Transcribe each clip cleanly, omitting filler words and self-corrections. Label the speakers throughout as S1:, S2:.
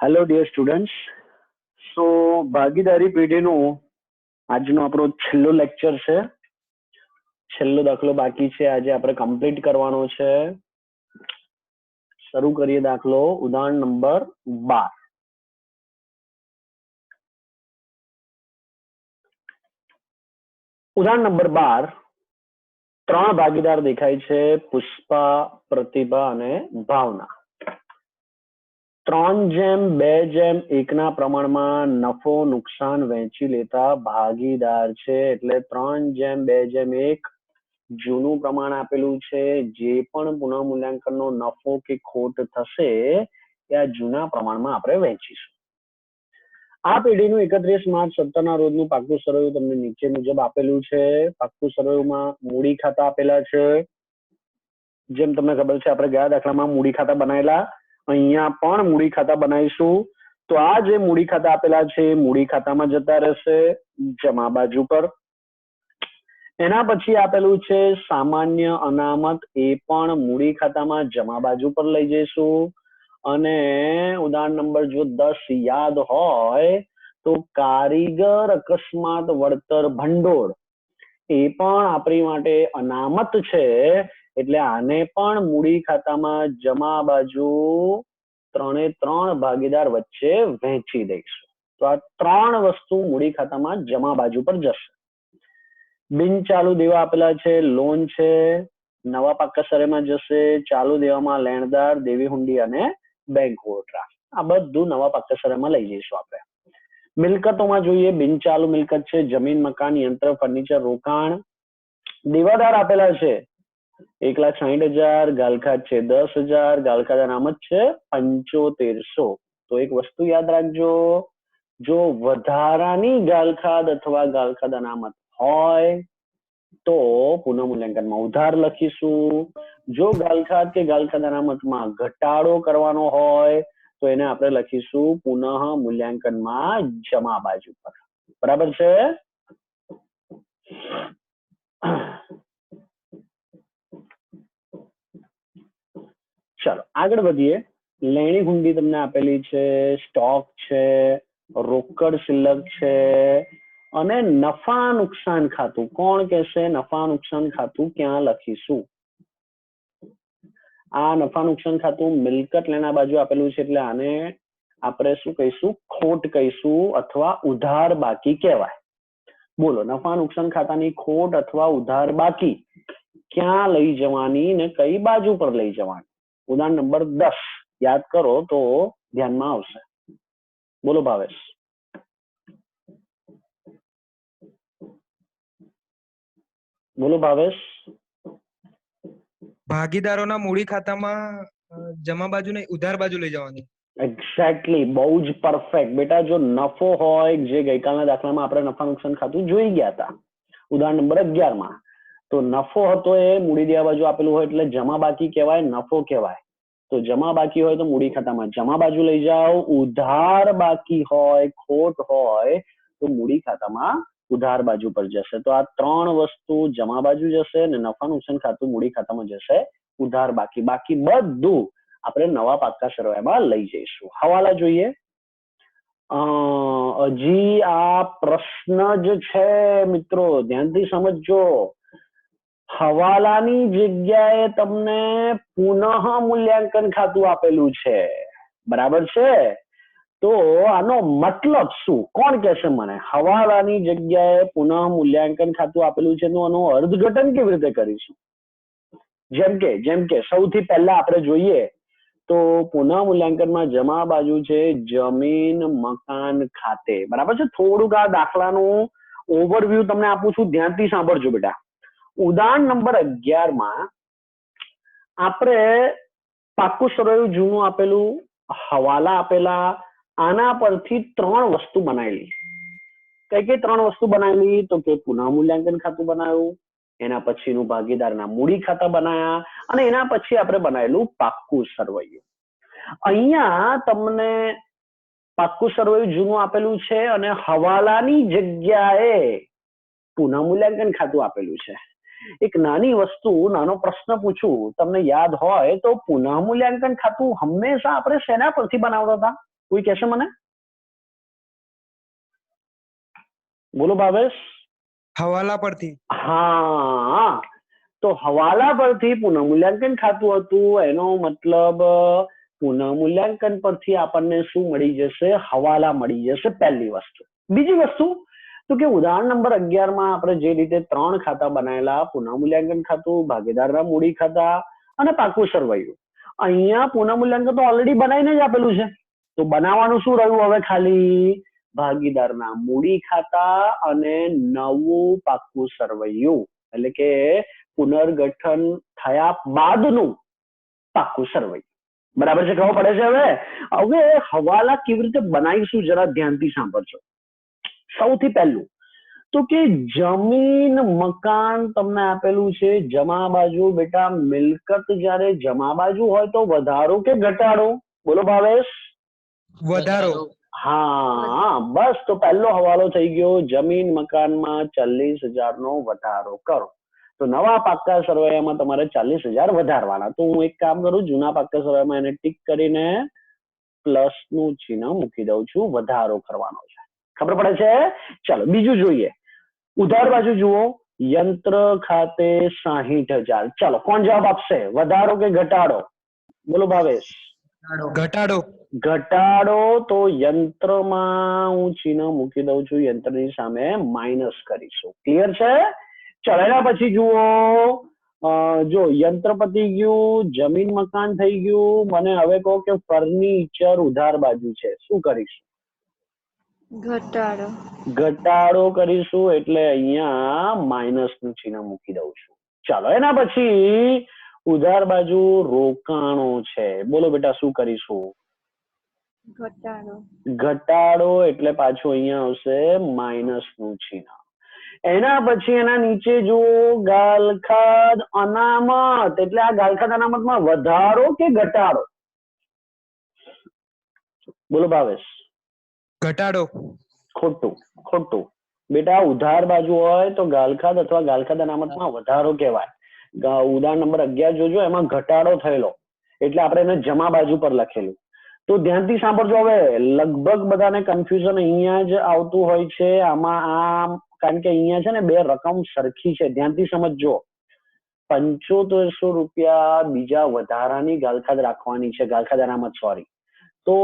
S1: Hello dear students. સો ભાગીદારી પેઢીનું આજનો આપણો છેલ્લો લેક્ચર છે. છેલ્લો દાખલો બાકી છે, આજે આપણે કમ્પ્લીટ કરવાનો છે. શરૂ કરીએ દાખલો. ઉદાહરણ નંબર 12. ઉદાહરણ નંબર 12. 3 ભાગીદાર દેખાય છે, પુષ્પા, પ્રતિભા અને ભાવના. 3:2:1 ના પ્રમાણમાં નફો નુકસાન વહેંચી લેતા ભાગીદાર છે. એટલે 3:2:1 જૂનું પ્રમાણ આપેલું છે. જે પણ પુનઃમૂલ્યાંકનનો નફો કે ખોટ થશે એ આ જૂના પ્રમાણમાં આપણે વહેંચીશું. આ પેઢીનું 31 માર્ચ 17 ના રોજનું પાકું સરવૈયું તમને નીચે મુજબ આપેલું છે. પાકું સરવૈયુંમાં મૂડી ખાતા આપેલા છે. જેમ તમને ખબર છે, આપણે ગયા દાખલામાં મૂડી ખાતા બનાવેલા. અહીંયા પણ મૂડી ખાતા બનાવીશું. તો આ જે મૂડી ખાતા આપેલા છે એ મૂડી ખાતામાં જતા રહેશે જમા બાજુ પર. એના પછી આપેલું છે સામાન્ય અનામત, એ પણ મૂડી ખાતામાં જમા બાજુ પર લઈ જઈશું. અને ઉદાહરણ નંબર જો 10 યાદ હોય તો કારીગર અકસ્માત વળતર ભંડોળ, એ પણ આપણી માટે અનામત છે. એટલે આને પણ મૂડી ખાતામાં જમા બાજુ 3 ભાગીદાર વચ્ચે વહેંચી દઈશું. તો આ 3 વસ્તુ મૂડી ખાતામાં જમા બાજુ પર જશે. બિન ચાલુ દેવા આપેલા છે, લોન છે, નવા પાકા સરેમાં જશે. ચાલુ દેવામાં લેણદાર, દેવી હુંડી અને બેંક ઓવરડ્રાફ્ટ, આ બધું નવા પાકા સરેમાં લઈ જઈશું આપણે. મિલકતોમાં જોઈએ, બિન ચાલુ મિલકત છે, જમીન, મકાન, યંત્ર, ફર્નિચર, રોકાણ. દેવાદાર આપેલા છે 1,60,000, ગાલખાત છે 10,000, ગાલખાત અનામત છે 7500. તો એક વસ્તુ યાદ રાખજો, જો વધારાની ગાલખાત અથવા ગાલખાત અનામત હોય તો પુનઃમૂલ્યાંકનમાં ઉધાર લખીશું. જો ગાલખાત કે ગાલખાત અનામતમાં ઘટાડો કરવાનો હોય તો એને આપણે લખીશું પુનઃ મૂલ્યાંકનમાં જમા બાજુ પર. બરાબર છે? ચાલો આગળ વધીએ. લેણી હુંડી તમને આપેલી છે, સ્ટોક છે, રોકડ શિલ્લક છે અને નફા નુકસાન ખાતું. કોણ કહેશે નફા નુકસાન ખાતું ક્યાં લખીશું? આ નફા નુકસાન ખાતું મિલકત લેણા બાજુ આપેલું છે, એટલે આને આપણે શું કહીશું? ખોટ કહીશું અથવા ઉધાર બાકી કહેવાય. બોલો, નફા નુકસાન ખાતાની ખોટ અથવા ઉધાર બાકી ક્યાં લઈ જવાની ને કઈ બાજુ પર લઈ જવાની? ઉદાહરણ નંબર 10 યાદ કરો તો ધ્યાનમાં આવશે. બોલો ભાવેશ. બોલો ભાવેશ.
S2: ભાગીદારોના મૂડી ખાતામાં જમા બાજુ નહીં, ઉધાર બાજુ લઈ જવાની.
S1: એક્ઝેક્ટલી, બહુ જ પરફેક્ટ બેટા. જો નફો હોય, જે ગઈકાલના દાખલામાં આપણે નફા નુકસાન ખાતું જોઈ ગયા હતા ઉદાહરણ નંબર 11માં, તો નફો હતો એ મૂડી દેવા બાજુ આપેલું હોય એટલે જમા બાકી કહેવાય, નફો કહેવાય. તો જમા બાકી હોય તો મૂડી ખાતામાં જમા બાજુ લઈ જાઓ. ઉધાર બાકી હોય, ખોટ હોય તો મૂડી ખાતામાં ઉધાર બાજુ પર જશે. તો આ 3 વસ્તુ જમા બાજુ જશે અને નફા નુકસાન ખાતું મૂડી ખાતામાં જશે ઉધાર બાકી. બાકી બધું આપણે નવા પાકા સરવાળામાં લઈ જઈશું. હવાલા જોઈએ. હજી આ પ્રશ્ન જ છે મિત્રો, ધ્યાનથી સમજજો. હવાલાની જગ્યાએ તમને પુનઃ મૂલ્યાંકન ખાતું આપેલું છે. બરાબર છે? તો આનો મતલબ શું? કોણ કહેશે મને? હવાલાની જગ્યાએ પુનઃ મૂલ્યાંકન ખાતું આપેલું છે તો આનું અર્થઘટન કેવી રીતે કરીશું? જેમ કે સૌથી પહેલા આપણે જોઈએ તો પુનઃ મૂલ્યાંકનમાં જમા બાજુ છે જમીન મકાન ખાતે. બરાબર છે? થોડુંક આ દાખલાનું ઓવરવ્યુ તમને આપું છું, ધ્યાનથી સાંભળજો બેટા. ઉદાહરણ નંબર 11માં આપણે પાકું સરવૈયું જૂનું આપેલું, હવાલા આપેલા, આના પરથી 3 વસ્તુ બનાવેલી. કઈ 3 વસ્તુ બનાવેલી? તો કે પુનઃ મૂલ્યાંકન ખાતું બનાવ્યું, એના પછીનું ભાગીદારના મૂડી ખાતા બનાયા અને એના પછી આપણે બનાવેલું પાક્કું સરવૈયું. અહીંયા તમને પાક્કું સરવૈયું જૂનું આપેલું છે અને હવાલાની જગ્યાએ પુનઃ મૂલ્યાંકન ખાતું આપેલું છે. એક નાની વસ્તુ, નાનો પ્રશ્ન પૂછું, તમને યાદ હોય તો પુનઃ મૂલ્યાંકન ખાતું હંમેશા આપણે શેના પરથી બનાવતા હતા? કોઈ કહેશે મને? બોલો ભાવેશ.
S2: હવાલા પરથી.
S1: હા, તો હવાલા પરથી પુનઃમૂલ્યાંકન ખાતું હતું, એનો મતલબ પુનઃમૂલ્યાંકન પરથી આપણને શું મળી જશે? હવાલા મળી જશે, પહેલી વસ્તુ. બીજી વસ્તુ તો કે ઉદાહરણ નંબર 11 માં આપણે જે રીતે 3 ખાતા બનાવેલા, પુનઃમૂલ્યાંકન ખાતું, ભાગીદારના મૂડી ખાતા અને પાકું સરવૈયું, અહીંયા પુનઃમૂલ્યાંકન તો ઓલરેડી બનાવીને જ આપેલું છે. તો બનાવવાનું શું રહ્યું હવે? ખાલી ભાગીદારના મૂડી ખાતા અને નવું પાકું સરવૈયું, એટલે કે પુનર્ગઠન થયા બાદનું પાકું સરવૈયું. બરાબર છે? ખબર પડે છે? હવે હવાલા કેવી રીતે બનાવીશું જરા ધ્યાનથી સાંભળજો. સૌથી પહેલું તો કે જમીન મકાન તમને આપેલું છે, જમા બાજુ. બેટા મિલકત જ્યારે જમા બાજુ હોય તો વધારો કે ઘટાડો? બોલો ભાવેશ.
S2: વધારો.
S1: હા, બસ. તો પહેલો હવાલો થઈ ગયો, જમીન મકાનમાં 40,000 નો વધારો કરો. તો નવા પાક્કા સરવૈયામાં તમારે 40,000 વધારવાના. તો હું એક કામ કરું, જૂના પાક્કા સરવૈયામાં એને ટીક કરીને પ્લસ નું ચિહ્ન મૂકી દઉં છું, વધારો કરવાનો છે. ખબર પડે છે? ચાલો બીજું જોઈએ. ઉધાર બાજુ જુઓ, યંત્ર ખાતે 60,000. ચાલો કોણ જવાબ આપશે? વધારો કે ઘટાડો? બોલો ભાવેશ.
S2: ઘટાડો.
S1: ઘટાડો. તો યંત્રમાં હું ચિહ્ન મૂકી દઉં છું, યંત્રની સામે માઇનસ કરીશું. ક્લિયર છે? ચાલો એના પછી જુઓ, જો યંત્ર પતી ગયું, જમીન મકાન થઈ ગયું, મને હવે કહો કે ફર્નિચર ઉધાર બાજુ છે, શું કરીશું?
S3: ઘટાડો.
S1: ઘટાડો કરીશું, એટલે અહીંયા માઇનસ નું ચિહ્ન મૂકી દઉં છું. ચાલો એના પછી ઉધાર બાજુ રોકાણો છે, બોલો બેટા શું કરીશું?
S3: ઘટાડો.
S1: ઘટાડો, એટલે પાછું અહીંયા આવશે માઇનસ નું ચિહ્ન. એના પછી એના નીચે જુઓ, ગાલખાદ અનામત, એટલે આ ગાલખાદ અનામતમાં વધારો કે ઘટાડો? બોલો ભાવેશ.
S2: ઘટાડો.
S1: ખોટું. ખોટું બેટા. ઉધાર બાજુ હોય તો ગાલખાદ અથવા ગાલખાદ અનામતમાં વધારો કહેવાય. ઉદાહરણ નંબર 11 જોજો, એમાં ઘટાડો થયેલો, એટલે આપણે એને જમા બાજુ પર લખેલું. તો ધ્યાનથી સાંભળજો. હવે લગભગ બધાને કન્ફ્યુઝન અહીંયા જ આવતું હોય છે આમાં. આમ કારણ કે અહીંયા છે ને બે રકમ સરખી છે, ધ્યાનથી સમજજો. 7500 રૂપિયા બીજા વધારાની ગાલખાદ રાખવાની છે, ગાલખાદ અનામત, સોરી. તો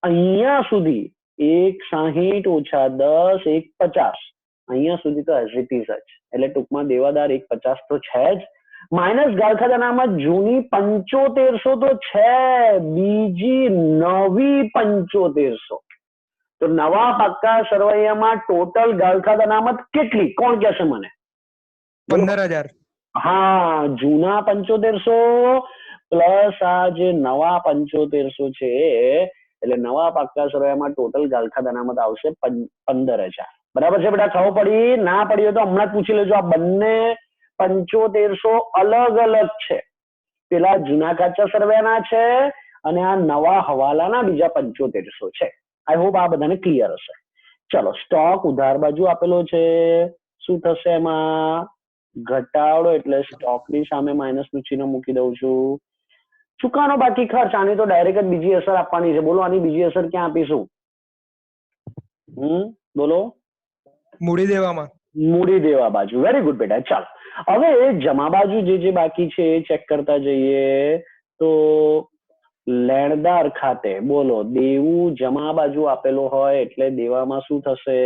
S1: અહીંયા સુધી 160 ઓછા 10 150, અહીંયા સુધી તો એઝ ઇટ ઇઝ જ, એટલે ટૂંકમાં દેવાદાર 150 તો છે જ, માઇનસ ગાલખાદ અનામત જૂની 7500 તો છે, બીજી નવી 7500. તો નવા પાક્કા સરવૈયામાં ટોટલ ગાલખાદ અનામત કેટલી? કોણ કહેશે મને?
S2: 15,000.
S1: હા, જૂના 7500 પ્લસ આ જે નવા 7500 છે, એટલે નવા પાક્કા સરવૈયામાં ટોટલ ગાલખાદ અનામત આવશે 15,000. બરાબર છે બેટા? ખબર પડી? ના પડી હોય તો હમણાં જ પૂછી લેજો. આ બંને 7500 અલગ અલગ છે. પેલા જૂના કાચા સરવૈયાના છે અને આ નવા હવાલાના બીજા 7500 છે. આઈ હોપ આ બધાને ક્લિયર હશે. ચલો, સ્ટોક ઉધાર બાજુ આપેલો છે, શું થશે એમાં? ઘટાડો, એટલે સ્ટોકની સામે માઇનસ નું ચિહ્ન મૂકી દઉં છું. ચુકાનો બાકી ખર્ચ, આની તો ડાયરેક્ટ જ બીજી અસર આપવાની છે. બોલો આની બીજી અસર ક્યાં આપીશું? બોલો.
S2: મૂડી દેવામાં.
S1: મૂડી દેવા બાજુ. વેરી ગુડ બેટા. ચાલો હવે જમા બાજુ જે બાકી છે એ ચેક કરતા જઈએ. તો લેણદાર ખાતે, બોલો, દેવું જમા બાજુ આપેલો હોય એટલે દેવામાં શું થશે?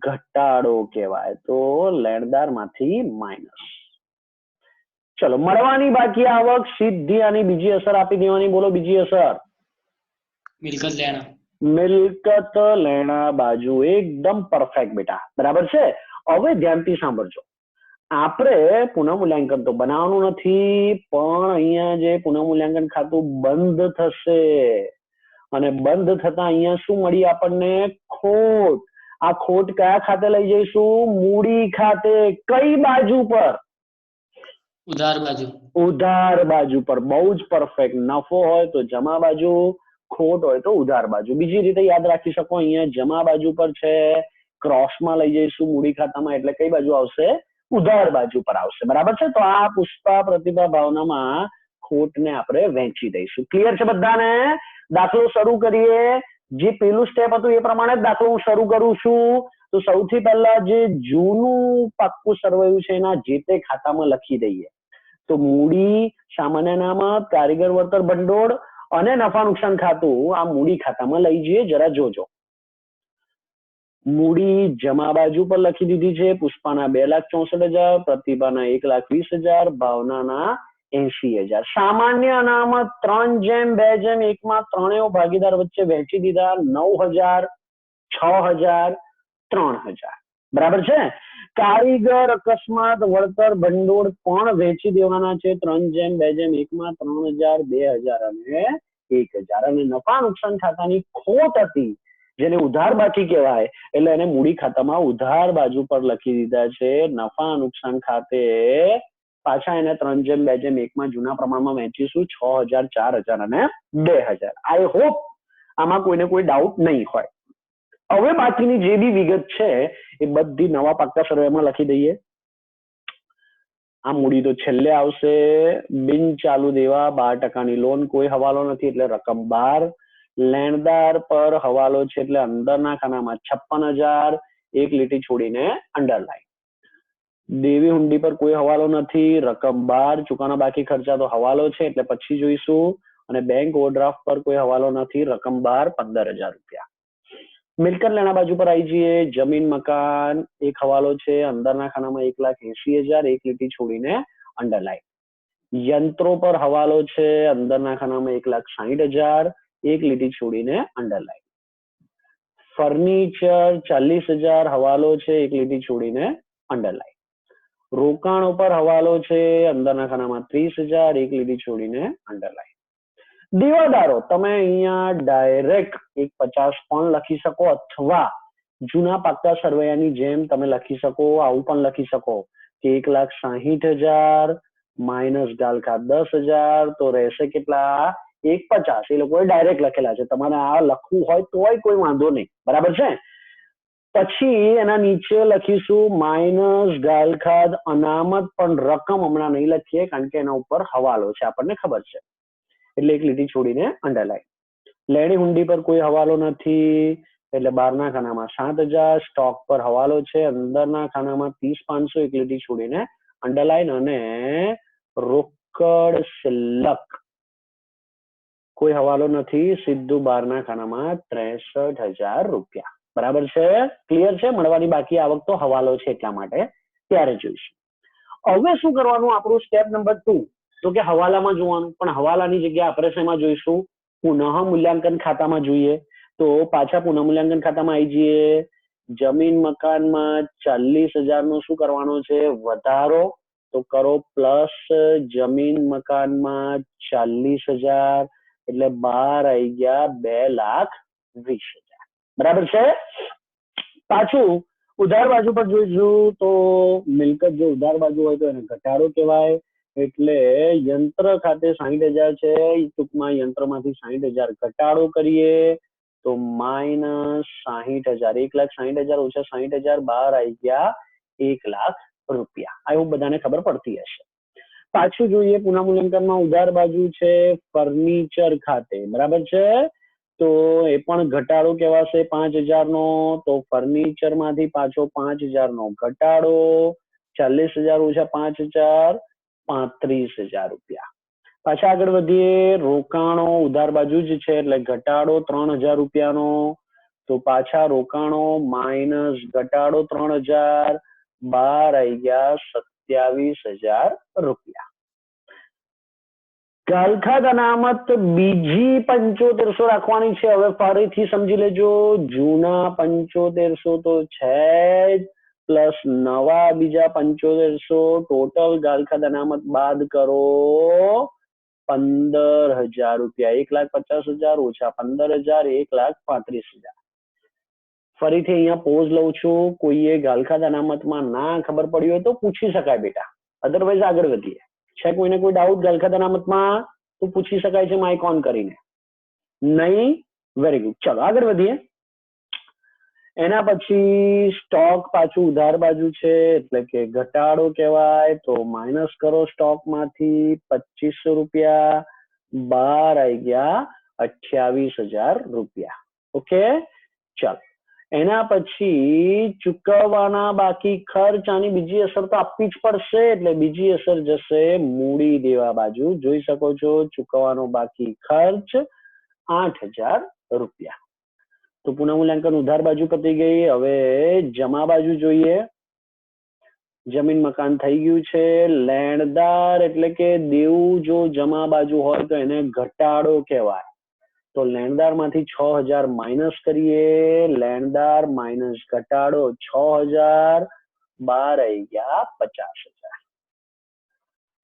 S1: ઘટાડો કહેવાય. તો લેણદાર માંથી માઇનસ. ચલો, મળવાની બાકી આવક સીધી આની બીજી અસર આપી દેવાની. બોલો બીજી અસર.
S4: મિલકત લેણા.
S1: મિલકત લેણા બાજુ. એકદમ પરફેક્ટ બેટા. બરાબર છે? હવે ધ્યાનથી સાંભળજો. આપણે પુનઃમૂલ્યાંકન તો બનાવવાનું નથી, પણ અહીંયા જે પુનઃમૂલ્યાંકન ખાતું બંધ થશે અને બંધ થતા અહીંયા શું મળી આપણને? ખોટ. આ ખોટ કયા ખાતે લઈ જઈશું? મૂડી ખાતે. કઈ બાજુ પર?
S4: ઉધાર બાજુ.
S1: ઉધાર બાજુ પર. બહુ જ પરફેક્ટ. નફો હોય તો જમા બાજુ, ખોટ હોય તો ઉધાર બાજુ. બીજી રીતે યાદ રાખી શકો, અહીંયા જમા બાજુ પર છે, ક્રોસમાં લઈ જઈશું મૂડી ખાતામાં, એટલે કઈ બાજુ આવશે? ઉધાર બાજુ પર આવશે. બરાબર છે? તો આ પુષ્પા, પ્રતિભા, ભાવનામાં ખોટને આપણે વહેંચી દઈશું. ક્લિયર છે બધાને? દાખલો શરૂ કરીએ. જે પેલું સ્ટેપ હતું એ પ્રમાણે જ દાખલો હું શરૂ કરું છું. તો સૌથી પહેલા જે જૂનું પાક્કું સરવૈયું છે એના જે તે ખાતામાં લખી દઈએ. તો મૂડી, સામાન્ય અનામત, કારીગર વળતર ભંડોળ અને નફા નુકસાન ખાતું આ મૂડી ખાતામાં લઈ જઈએ. જરા જોજો. મૂડી જમા બાજુ પર લખી દીધી છે. પુષ્પાના 2,64,000, પ્રતિભાના 1,20,000, ભાવનાના 80,000. સામાન્ય અનામત 3:2:1 માં ત્રણેય ભાગીદાર વચ્ચે વહેંચી દીધા. 9,000, 6,000, 3,000. બરાબર છે. કારીગર અકસ્માત વળતર ભંડોળ પણ વહેંચી દેવાના છે. 3:2:1 માં 3,000, 2,000 અને 1,000. અને નફા નુકસાન ખાતાની ખોટ હતી જેને ઉધાર બાકી કહેવાય એટલે એને મૂડી ખાતામાં ઉધાર બાજુ પર લખી દીધા છે. નફા નુકસાન ખાતે પાછા એને 3:2:1 માં જૂના પ્રમાણમાં વહેંચીશું. 6,000, 4,000 અને 2,000. આઈ હોપ આમાં કોઈને કોઈ ડાઉટ નહીં હોય. હવે બાકીની જે બી વિગત છે એ બધી નવા પાક્કા સર્વેમાં લખી દઈએ. આ મૂડી તો છેલ્લે આવશે. બિન ચાલુ દેવા 12% લોન, કોઈ હવાલો નથી એટલે રકમ 12. લેણદાર પર હવાલો છે એટલે અંદરના ખાનામાં 56,000, એક લીટી છોડીને અંડરલાઈન. દેવી હુંડી પર કોઈ હવાલો નથી, રકમ 12. ચુકાના બાકી ખર્ચા તો હવાલો છે એટલે પછી જોઈશું. અને બેંક ઓવરડ્રાફ્ટ પર કોઈ હવાલો નથી, રકમ 12, 15,000 રૂપિયા. મિલકત લેણા બાજુ પર આવી જઈએ. જમીન મકાન એક હવાલો છે, અંદરના ખાનામાં 1,80,000, એક લીટી છોડીને અંડરલાઈન. યંત્રો પર હવાલો છે, અંદરના ખાનામાં 1,60,000, એક લીટી છોડીને અંડરલાઈન. ફર્નિચર 40,000 હવાલો છે, એક લીટી છોડીને અંડરલાઈન. રોકાણો પર હવાલો છે, અંદરના ખાનામાં 30,000, એક લીટી છોડીને અંડરલાઈન. દેવાદારો તમે અહીંયા ડાયરેક્ટ 1,50 પણ લખી શકો અથવા જૂના પાક્કા સરવૈયાની જેમ તમે લખી શકો. આવું પણ લખી શકો કે 1,60,000 માઇનસ ગાલખા 10,000 તો રહેશે કેટલા? 1,50. એ લોકોએ ડાયરેક્ટ લખેલા છે. તમારે આ લખવું હોય તોય કોઈ વાંધો નહીં. બરાબર છે. પછી એના નીચે લખીશું માઇનસ ગાલખાદ અનામત, પણ રકમ હમણાં નહીં લખીએ કારણ કે એના ઉપર હવાલો છે, આપણને ખબર છે એટલે એક લીટી છોડીને અંડરલાઈન. લેણી હુંડી પર કોઈ હવાલો નથી એટલે બહારના ખાનામાં 7,000. સ્ટોક પર હવાલો છે, અંદરના ખાનામાં 30,500, એક લીટી છોડીને અંડરલાઈન. અને રોકડ શિલ્લક કોઈ હવાલો નથી, સીધું બહારના ખાનામાં 63,000 રૂપિયા. બરાબર છે. ક્લિયર છે. મળવાની બાકી આવક તો હવાલો છે એટલા માટે ત્યારે જોઈશું. હવે શું કરવાનું? આપણું સ્ટેપ નંબર 2 તો કે હવાલામાં જોવાનું. પણ હવાલાની જગ્યા આપણે શેમાં જોઈશું? પુનઃ મૂલ્યાંકન ખાતામાં જોઈએ. તો પાછા પુનઃ મૂલ્યાંકન ખાતામાં આવી જઈએ. જમીન મકાનમાં 40,000 નો શું કરવાનો છે? વધારો. તો કરો પ્લસ જમીન મકાનમાં 40,000 એટલે 12 આવી ગયા 2,20,000. બરાબર છે. પાછું ઉધાર બાજુ પર જોઈશું. તો મિલકત જો ઉધાર બાજુ હોય તો એને ઘટાડો કહેવાય. એટલે યંત્ર ખાતે 60,000 છે, ટૂંકમાં યંત્રમાંથી 60,000 ઘટાડો કરીએ તો માઇનસ 60,000. 1,60,000 ઓછા 60,000 12 આવી ગયા 1,00,000 રૂપિયા. આ એવું બધાને ખબર પડતી હશે. પાછું જોઈએ પુનઃ મૂલ્યાંકનમાં ઉધાર બાજુ છે ફર્નિચર ખાતે. બરાબર છે. તો એ પણ ઘટાડો કહેવાશે 5,000 નો. તો ફર્નિચર માંથી પાછો 5,000 નો ઘટાડો. 40,000 ઓછા 5,000 35,000 રૂપિયા. પાછા આગળ વધીએ. રોકાણો ઉધાર બાજુ જ છે એટલે ઘટાડો 3,000 રૂપિયાનો. તો પાછા રોકાણો માઇનસ ઘટાડો 3,000 12 આવી ગયા 27,000 રૂપિયા. ગાલખાદ અનામત બીજી 7500 રાખવાની છે. હવે ફરીથી સમજી લેજો. જૂના 7500 તો છે જ, પ્લસ નવા બીજા 7500. ટોટલ ગાલખાદ અનામત બાદ કરો 15,000 રૂપિયા. 1,50,000 ઓછા 15,000 1,35,000. ફરીથી અહીંયા પોઝ લઉં છું. કોઈએ ગાલખાદ અનામતમાં ના ખબર પડી હોય તો પૂછી શકાય બેટા, અધરવાઇઝ આગળ વધીએ. છે કોઈને કોઈ ડાઉટ ગાલખાદ અનામતમાં તો પૂછી શકાય છે માઇક ઓન કરીને. નહીં? Very good. ચલો આગળ વધીએ. એના પછી સ્ટોક પાછું ઉધાર બાજુ છે એટલે કે ઘટાડો કહેવાય. તો માઇનસ કરો સ્ટોક માંથી 2500 રૂપિયા, બહાર આવી ગયા 28,000 રૂપિયા. ઓકે, ચાલો. એના પછી ચૂકવવાના બાકી ખર્ચ, આની બીજી અસર તો આપવી જ પડશે એટલે બીજી અસર જશે મૂડી દેવા બાજુ. જોઈ શકો છો ચૂકવવાનો બાકી ખર્ચ 8,000 રૂપિયા. તો પુનઃમૂલ્યાંકન ઉધાર બાજુ પતી ગઈ. હવે જમા બાજુ જોઈએ. જમીન મકાન થઈ ગયું છે. લેણદાર એટલે કે દેવું જો જમા બાજુ હોય તો એને ઘટાડો કહેવાય. તો લેણદાર માંથી 6,000 માઇનસ કરીએ. લેણદાર માઇનસ ઘટાડો 6,000, બહાર આવી ગયા 50,000.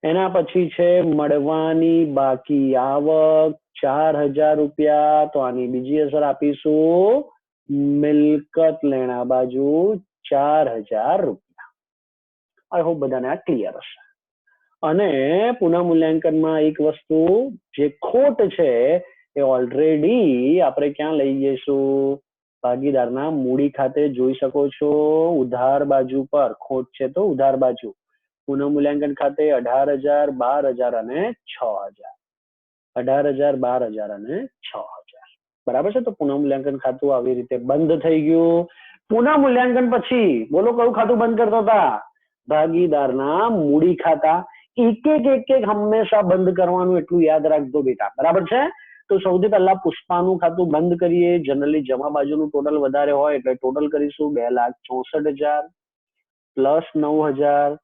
S1: એના પછી છે મળવાની બાકી આવક 4,000 રૂપિયા. તો આની બીજી અસર આપીશું મિલકત લેણા બાજુ 4,000 રૂપિયા. આઈ હોપ બધાને આ ક્લિયર હશે. અને પુનઃમૂલ્યાંકનમાં એક વસ્તુ જે ખોટ છે એ ઓલરેડી આપણે ક્યાં લઈ જઈશું? ભાગીદારના મૂડી ખાતે. જોઈ શકો છો ઉધાર બાજુ પર ખોટ છે તો ઉધાર બાજુ. પુનઃમૂલ્યાંકન ખાતે 18,000, 12,000 અને 6,000. 18,000, 12,000 અને 6,000. બરાબર છે. તો પુનઃમૂલ્યાંકન ખાતું આવી રીતે બંધ થઈ ગયું. પુનઃમૂલ્યાંકન પછી બોલો કયું ખાતું બંધ કરતા હતા? ભાગીદારના મૂડી ખાતા. એક એક હંમેશા બંધ કરવાનું, એટલું યાદ રાખજો બેટા. બરાબર છે. તો સૌથી પહેલા પુષ્પાનું ખાતું બંધ કરીએ. જનરલી જમા બાજુનું ટોટલ વધારે હોય એટલે ટોટલ કરીશું 2,64,000 પ્લસ 9,000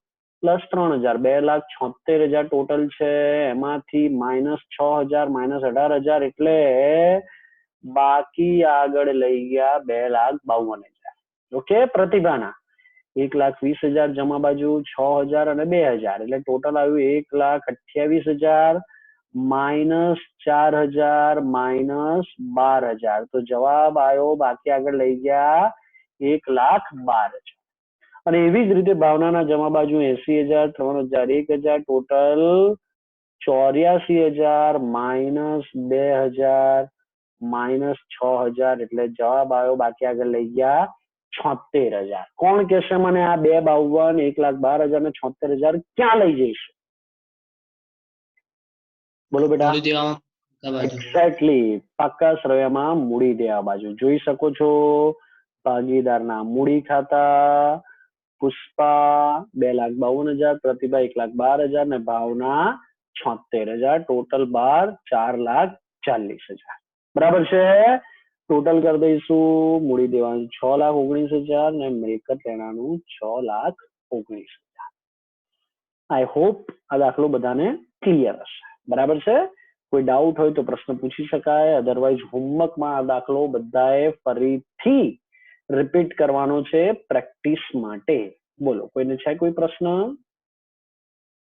S1: પ્લસ 3,000, 2,76,000 ટોટલ છે. એમાંથી માઇનસ 6,000 માઇનસ 18,000 એટલે બાકી આગળ લઈ ગયા 2,52,000. ઓકે, પ્રતિભાના 1,20,000 જમા બાજુ, 6,000 અને 2,000 એટલે ટોટલ આવ્યું 1,28,000 માઇનસ 4,000 માઇનસ 12,000. તો જવાબ આવ્યો બાકી આગળ લઈ ગયા 1,12,000. અને એવી જ રીતે ભાવનાના જમા બાજુ 80,000, 3,000, 1,000 ટોટલ 84,000 માઇનસ 2,000 માઇનસ 6,000 એટલે જવાબ આવ્યો બાકી આગળ લઈ ગયા 76,000. કોણ કહેશે મને આ 2,52,000, 1,12,000 ને 76,000 ક્યાં લઈ જઈશું? બોલો બેટા. એક્ઝેક્ટલી, પાકા સરવૈયામાં મૂડી દેવા બાજુ. જોઈ શકો છો ભાગીદારના મૂડી ખાતા પુષ્પા 2,52,000, પ્રતિભા 1,12,000 ને ભાવના 76,000. ટોટલ 4,40,000. બરાબર છે. ટોટલ કરી દઈશું. મૂડી દેવાનું 6,19,000 ને મિલકત લેણાનું 6,19,000. આઈ હોપ આ દાખલો બધાને ક્લિયર હશે. બરાબર છે. કોઈ ડાઉટ હોય તો પ્રશ્ન પૂછી શકાય. અધરવાઇઝ હોમવર્કમાં આ દાખલો બધાએ ફરીથી રિપીટ કરવાનો છે પ્રેક્ટિસ માટે. બોલો, કોઈને છે કોઈ પ્રશ્ન?